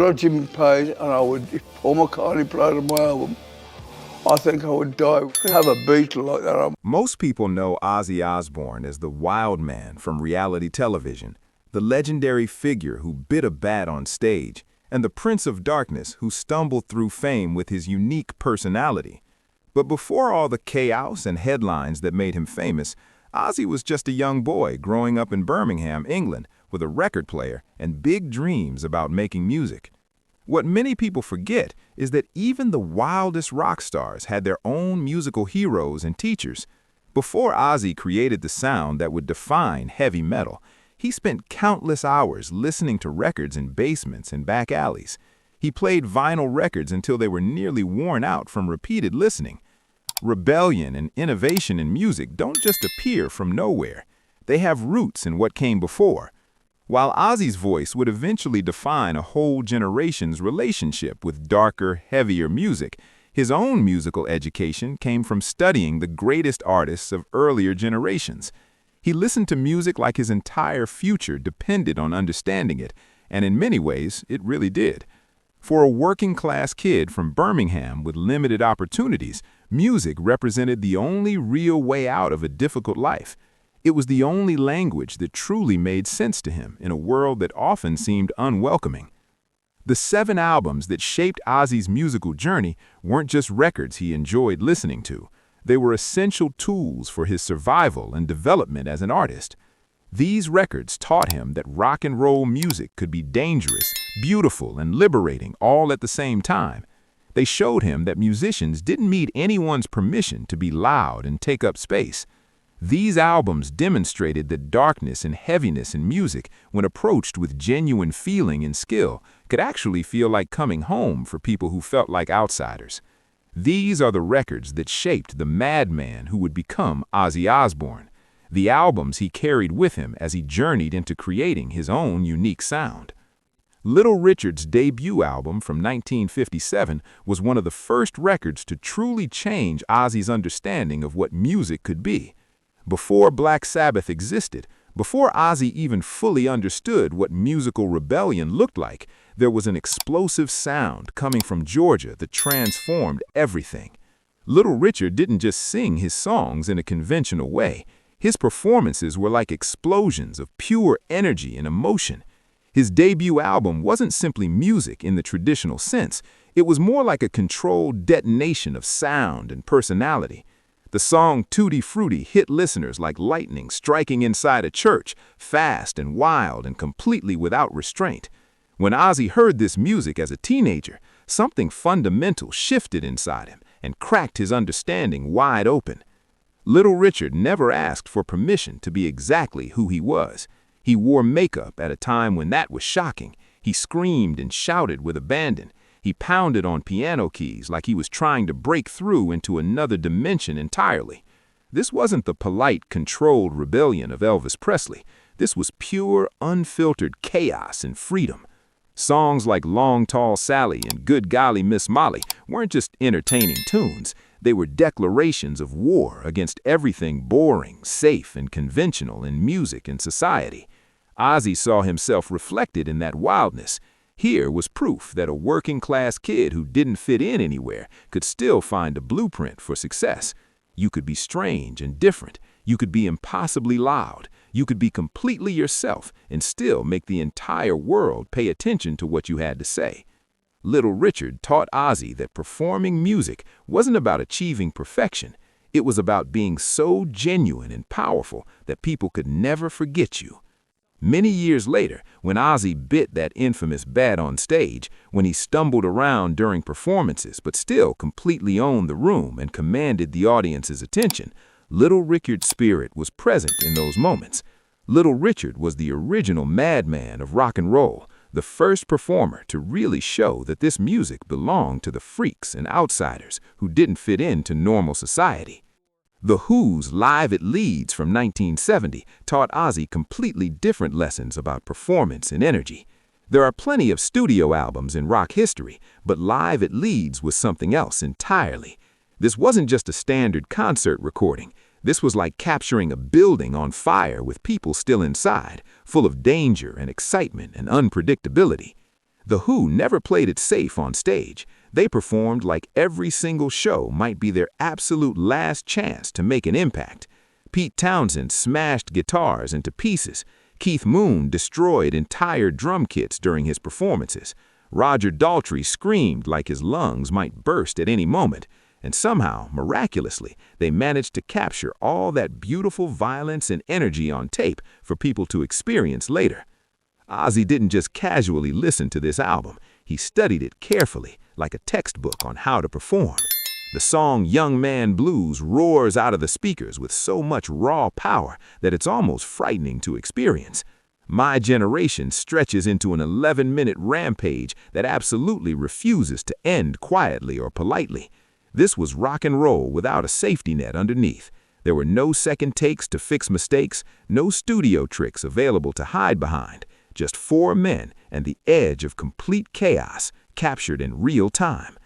on Jimmy Page and if Paul McCartney played on my album, I think I would die. Have a Beatle like that. Most people know Ozzy Osbourne as the wild man from reality television, the legendary figure who bit a bat on stage, and the Prince of Darkness who stumbled through fame with his unique personality. But before all the chaos and headlines that made him famous, Ozzy was just a young boy growing up in Birmingham, England, with a record player and big dreams about making music. What many people forget is that even the wildest rock stars had their own musical heroes and teachers. Before Ozzy created the sound that would define heavy metal, he spent countless hours listening to records in basements and back alleys. He played vinyl records until they were nearly worn out from repeated listening. Rebellion and innovation in music don't just appear from nowhere. They have roots in what came before. While Ozzy's voice would eventually define a whole generation's relationship with darker, heavier music, his own musical education came from studying the greatest artists of earlier generations. He listened to music like his entire future depended on understanding it, and in many ways, it really did. For a working-class kid from Birmingham with limited opportunities, music represented the only real way out of a difficult life. It was the only language that truly made sense to him in a world that often seemed unwelcoming. The 7 albums that shaped Ozzy's musical journey weren't just records he enjoyed listening to. They were essential tools for his survival and development as an artist. These records taught him that rock and roll music could be dangerous, beautiful, and liberating all at the same time. They showed him that musicians didn't need anyone's permission to be loud and take up space. These albums demonstrated that darkness and heaviness in music, when approached with genuine feeling and skill, could actually feel like coming home for people who felt like outsiders. These are the records that shaped the madman who would become Ozzy Osbourne, the albums he carried with him as he journeyed into creating his own unique sound. Little Richard's debut album from 1957 was one of the first records to truly change Ozzy's understanding of what music could be. Before Black Sabbath existed, before Ozzy even fully understood what musical rebellion looked like, there was an explosive sound coming from Georgia that transformed everything. Little Richard didn't just sing his songs in a conventional way. His performances were like explosions of pure energy and emotion. His debut album wasn't simply music in the traditional sense. It was more like a controlled detonation of sound and personality. The song Tutti Frutti hit listeners like lightning striking inside a church, fast and wild and completely without restraint. When Ozzy heard this music as a teenager, something fundamental shifted inside him and cracked his understanding wide open. Little Richard never asked for permission to be exactly who he was. He wore makeup at a time when that was shocking. He screamed and shouted with abandon. He pounded on piano keys like he was trying to break through into another dimension entirely. This wasn't the polite, controlled rebellion of Elvis Presley. This was pure, unfiltered chaos and freedom. Songs like Long Tall Sally and Good Golly Miss Molly weren't just entertaining tunes. They were declarations of war against everything boring, safe, and conventional in music and society. Ozzy saw himself reflected in that wildness. Here was proof that a working-class kid who didn't fit in anywhere could still find a blueprint for success. You could be strange and different. You could be impossibly loud. You could be completely yourself and still make the entire world pay attention to what you had to say. Little Richard taught Ozzy that performing music wasn't about achieving perfection. It was about being so genuine and powerful that people could never forget you. Many years later, when Ozzy bit that infamous bat on stage, when he stumbled around during performances but still completely owned the room and commanded the audience's attention, Little Richard's spirit was present in those moments. Little Richard was the original madman of rock and roll, the first performer to really show that this music belonged to the freaks and outsiders who didn't fit into normal society. The Who's Live at Leeds from 1970 taught Ozzy completely different lessons about performance and energy. There are plenty of studio albums in rock history, but Live at Leeds was something else entirely. This wasn't just a standard concert recording. This was like capturing a building on fire with people still inside, full of danger and excitement and unpredictability. The Who never played it safe on stage. They performed like every single show might be their absolute last chance to make an impact. Pete Townsend smashed guitars into pieces. Keith Moon destroyed entire drum kits during his performances. Roger Daltrey screamed like his lungs might burst at any moment. And somehow, miraculously, they managed to capture all that beautiful violence and energy on tape for people to experience later. Ozzy didn't just casually listen to this album. He studied it carefully, like a textbook on how to perform. The song Young Man Blues roars out of the speakers with so much raw power that it's almost frightening to experience. My Generation stretches into an 11-minute rampage that absolutely refuses to end quietly or politely. This was rock and roll without a safety net underneath. There were no second takes to fix mistakes, no studio tricks available to hide behind. Just four men and the edge of complete chaos captured in real time.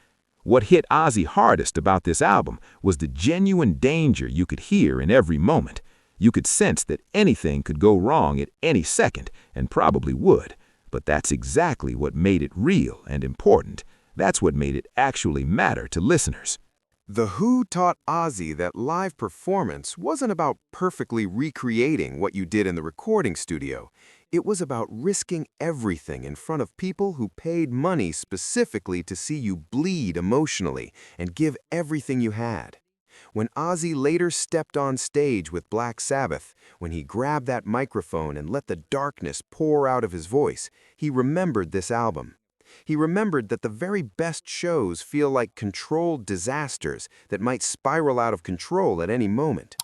What hit Ozzy hardest about this album was the genuine danger you could hear in every moment. You could sense that anything could go wrong at any second, and probably would. But that's exactly what made it real and important. That's what made it actually matter to listeners. The Who taught Ozzy that live performance wasn't about perfectly recreating what you did in the recording studio. It was about risking everything in front of people who paid money specifically to see you bleed emotionally and give everything you had. When Ozzy later stepped on stage with Black Sabbath, when he grabbed that microphone and let the darkness pour out of his voice, he remembered this album. He remembered that the very best shows feel like controlled disasters that might spiral out of control at any moment.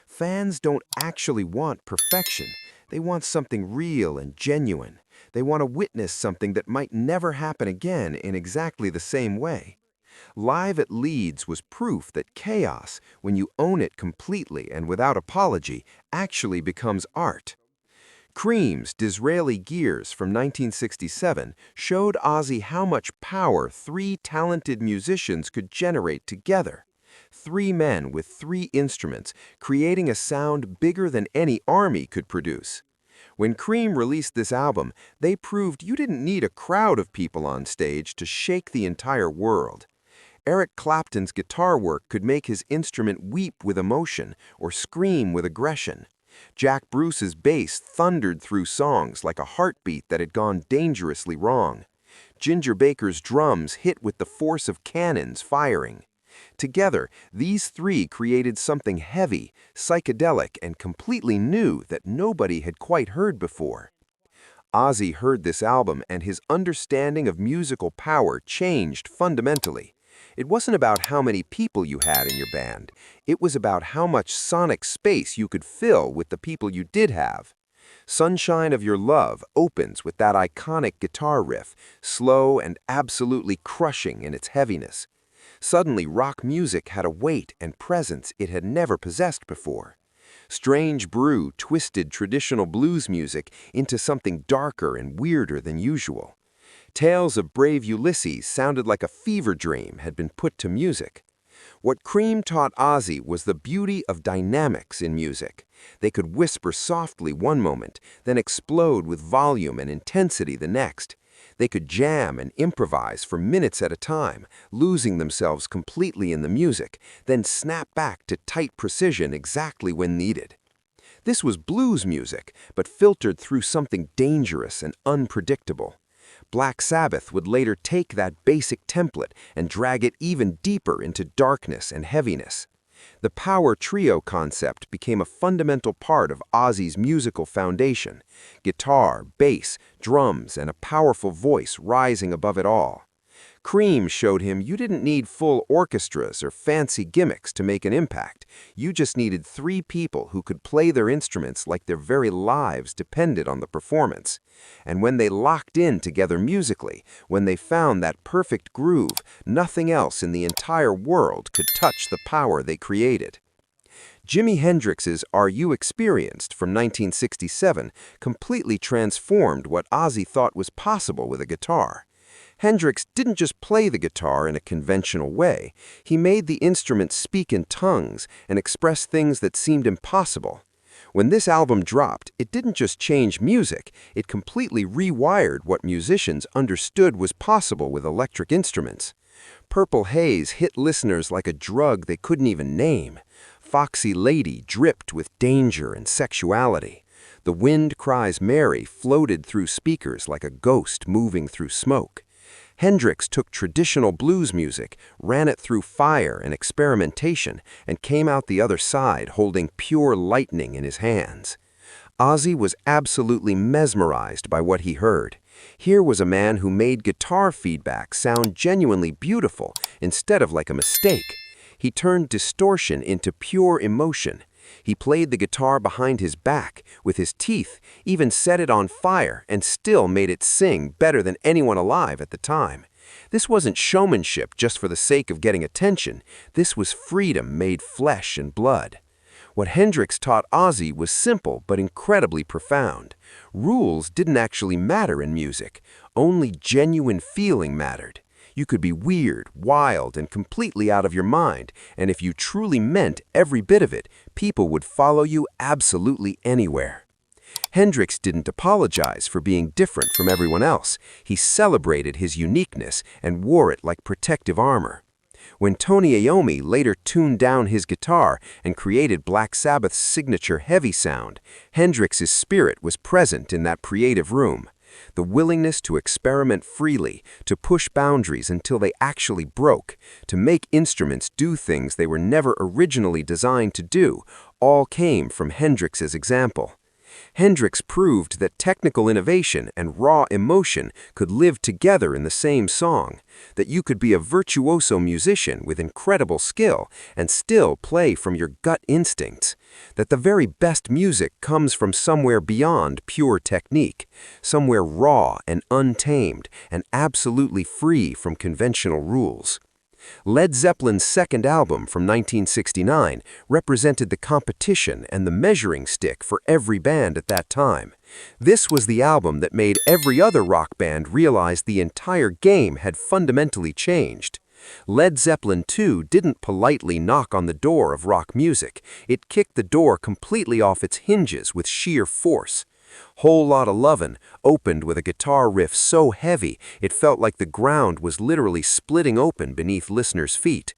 Fans don't actually want perfection. They want something real and genuine. They want to witness something that might never happen again in exactly the same way. Live at Leeds was proof that chaos, when you own it completely and without apology, actually becomes art. Cream's Disraeli Gears from 1967 showed Ozzy how much power three talented musicians could generate together. Three men with three instruments, creating a sound bigger than any army could produce. When Cream released this album, they proved you didn't need a crowd of people on stage to shake the entire world. Eric Clapton's guitar work could make his instrument weep with emotion or scream with aggression. Jack Bruce's bass thundered through songs like a heartbeat that had gone dangerously wrong. Ginger Baker's drums hit with the force of cannons firing. Together, these three created something heavy, psychedelic, and completely new that nobody had quite heard before. Ozzy heard this album and his understanding of musical power changed fundamentally. It wasn't about how many people you had in your band. It was about how much sonic space you could fill with the people you did have. Sunshine of Your Love opens with that iconic guitar riff, slow and absolutely crushing in its heaviness. Suddenly, rock music had a weight and presence it had never possessed before. Strange Brew twisted traditional blues music into something darker and weirder than usual. Tales of Brave Ulysses sounded like a fever dream had been put to music. What Cream taught Ozzy was the beauty of dynamics in music. They could whisper softly one moment, then explode with volume and intensity the next. They could jam and improvise for minutes at a time, losing themselves completely in the music, then snap back to tight precision exactly when needed. This was blues music, but filtered through something dangerous and unpredictable. Black Sabbath would later take that basic template and drag it even deeper into darkness and heaviness. The power trio concept became a fundamental part of Ozzy's musical foundation: guitar, bass, drums, and a powerful voice rising above it all. Cream showed him you didn't need full orchestras or fancy gimmicks to make an impact. You just needed three people who could play their instruments like their very lives depended on the performance. And when they locked in together musically, when they found that perfect groove, nothing else in the entire world could touch the power they created. Jimi Hendrix's Are You Experienced from 1967 completely transformed what Ozzy thought was possible with a guitar. Hendrix didn't just play the guitar in a conventional way. He made the instrument speak in tongues and express things that seemed impossible. When this album dropped, it didn't just change music, it completely rewired what musicians understood was possible with electric instruments. Purple Haze hit listeners like a drug they couldn't even name. Foxy Lady dripped with danger and sexuality. The Wind Cries Mary floated through speakers like a ghost moving through smoke. Hendrix took traditional blues music, ran it through fire and experimentation, and came out the other side holding pure lightning in his hands. Ozzy was absolutely mesmerized by what he heard. Here was a man who made guitar feedback sound genuinely beautiful instead of like a mistake. He turned distortion into pure emotion. He played the guitar behind his back, with his teeth, even set it on fire, and still made it sing better than anyone alive at the time. This wasn't showmanship just for the sake of getting attention. This was freedom made flesh and blood. What Hendrix taught Ozzy was simple but incredibly profound. Rules didn't actually matter in music. Only genuine feeling mattered. You could be weird, wild, and completely out of your mind, and if you truly meant every bit of it, people would follow you absolutely anywhere. Hendrix didn't apologize for being different from everyone else. He celebrated his uniqueness and wore it like protective armor. When Tony Iommi later tuned down his guitar and created Black Sabbath's signature heavy sound, Hendrix's spirit was present in that creative room. The willingness to experiment freely, to push boundaries until they actually broke, to make instruments do things they were never originally designed to do, all came from Hendrix's example. Hendrix proved that technical innovation and raw emotion could live together in the same song, that you could be a virtuoso musician with incredible skill and still play from your gut instincts, that the very best music comes from somewhere beyond pure technique, somewhere raw and untamed and absolutely free from conventional rules. Led Zeppelin's second album from 1969 represented the competition and the measuring stick for every band at that time. This was the album that made every other rock band realize the entire game had fundamentally changed. Led Zeppelin II didn't politely knock on the door of rock music. It kicked the door completely off its hinges with sheer force. Whole Lotta Lovin' opened with a guitar riff so heavy it felt like the ground was literally splitting open beneath listeners' feet.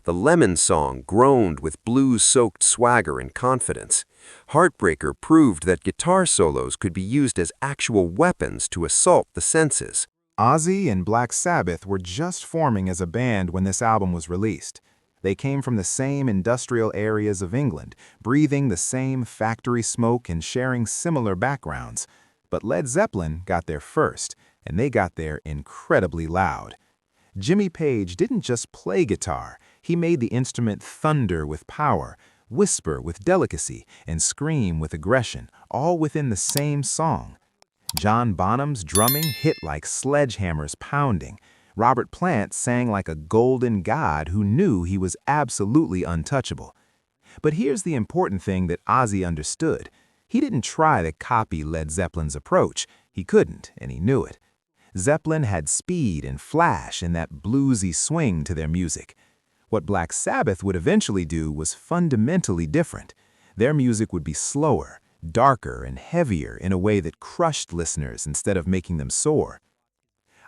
The Lemon Song groaned with blues-soaked swagger and confidence. Heartbreaker proved that guitar solos could be used as actual weapons to assault the senses. Ozzy and Black Sabbath were just forming as a band when this album was released. They came from the same industrial areas of England, breathing the same factory smoke and sharing similar backgrounds. But Led Zeppelin got there first, and they got there incredibly loud. Jimmy Page didn't just play guitar, he made the instrument thunder with power, whisper with delicacy, and scream with aggression, all within the same song. John Bonham's drumming hit like sledgehammers pounding. Robert Plant sang like a golden god who knew he was absolutely untouchable. But here's the important thing that Ozzy understood. He didn't try to copy Led Zeppelin's approach. He couldn't, and he knew it. Zeppelin had speed and flash and that bluesy swing to their music. What Black Sabbath would eventually do was fundamentally different. Their music would be slower, darker, and heavier in a way that crushed listeners instead of making them soar.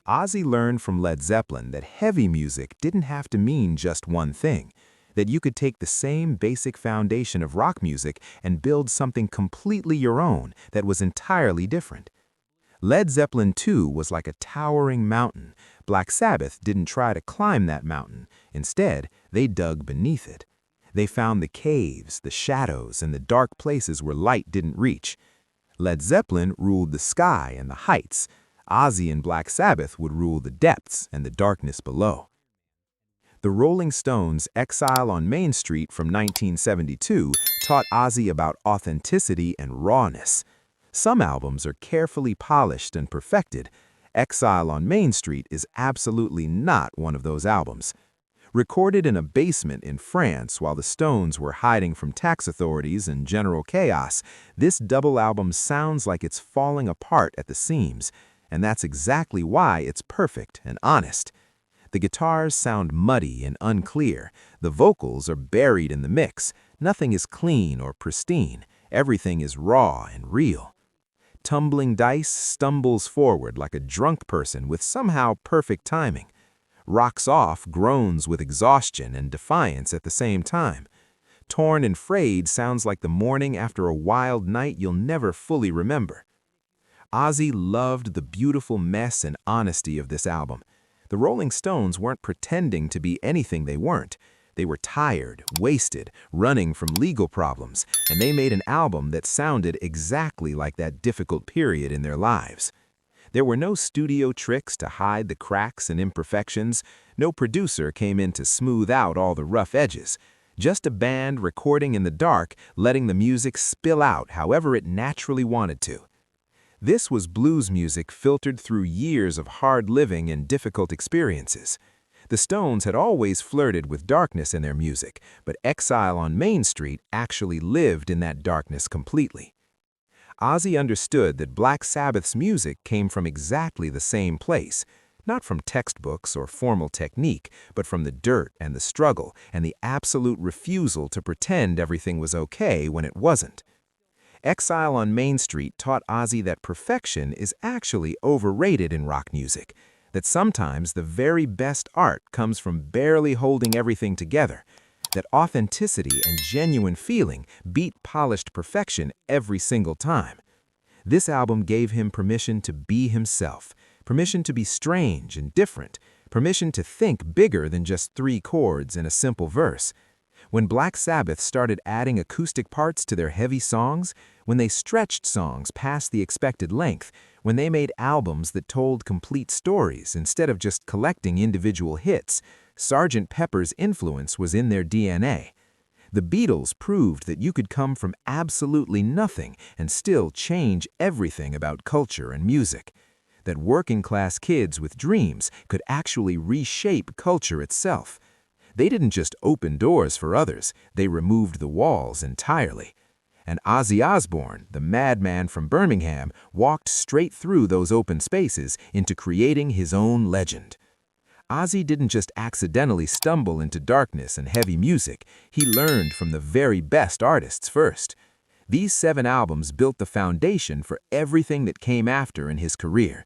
Ozzy learned from Led Zeppelin that heavy music didn't have to mean just one thing, that you could take the same basic foundation of rock music and build something completely your own that was entirely different. Led Zeppelin II was like a towering mountain. Black Sabbath didn't try to climb that mountain. Instead, they dug beneath it. They found the caves, the shadows, and the dark places where light didn't reach. Led Zeppelin ruled the sky and the heights. Ozzy and Black Sabbath would rule the depths and the darkness below. The Rolling Stones' Exile on Main Street from 1972 taught Ozzy about authenticity and rawness. Some albums are carefully polished and perfected. Exile on Main Street is absolutely not one of those albums. Recorded in a basement in France while the Stones were hiding from tax authorities and general chaos, this double album sounds like it's falling apart at the seams, and that's exactly why it's perfect and honest. The guitars sound muddy and unclear, the vocals are buried in the mix, nothing is clean or pristine, Everything is raw and real. Tumbling dice stumbles forward like a drunk person with somehow perfect timing. Rocks off groans with exhaustion and defiance at the same time. Torn and frayed sounds like the morning after a wild night you'll never fully remember. Ozzy loved the beautiful mess and honesty of this album. The Rolling Stones weren't pretending to be anything they weren't. They were tired, wasted, running from legal problems, and they made an album that sounded exactly like that difficult period in their lives. There were no studio tricks to hide the cracks and imperfections. No producer came in to smooth out all the rough edges. Just a band recording in the dark, letting the music spill out however it naturally wanted to. This was blues music filtered through years of hard living and difficult experiences. The Stones had always flirted with darkness in their music, but Exile on Main Street actually lived in that darkness completely. Ozzy understood that Black Sabbath's music came from exactly the same place, not from textbooks or formal technique, but from the dirt and the struggle and the absolute refusal to pretend everything was okay when it wasn't. Exile on Main Street taught Ozzy that perfection is actually overrated in rock music, that sometimes the very best art comes from barely holding everything together, that authenticity and genuine feeling beat polished perfection every single time. This album gave him permission to be himself, permission to be strange and different, permission to think bigger than just 3 chords and a simple verse. When Black Sabbath started adding acoustic parts to their heavy songs, when they stretched songs past the expected length, when they made albums that told complete stories instead of just collecting individual hits, Sgt. Pepper's influence was in their DNA. The Beatles proved that you could come from absolutely nothing and still change everything about culture and music. That working-class kids with dreams could actually reshape culture itself. They didn't just open doors for others, they removed the walls entirely. And Ozzy Osbourne, the madman from Birmingham, walked straight through those open spaces into creating his own legend. Ozzy didn't just accidentally stumble into darkness and heavy music, he learned from the very best artists first. These 7 albums built the foundation for everything that came after in his career.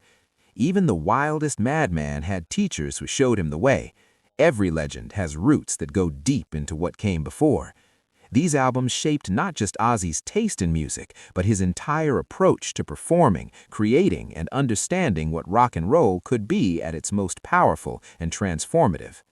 Even the wildest madman had teachers who showed him the way. Every legend has roots that go deep into what came before. These albums shaped not just Ozzy's taste in music, but his entire approach to performing, creating, and understanding what rock and roll could be at its most powerful and transformative.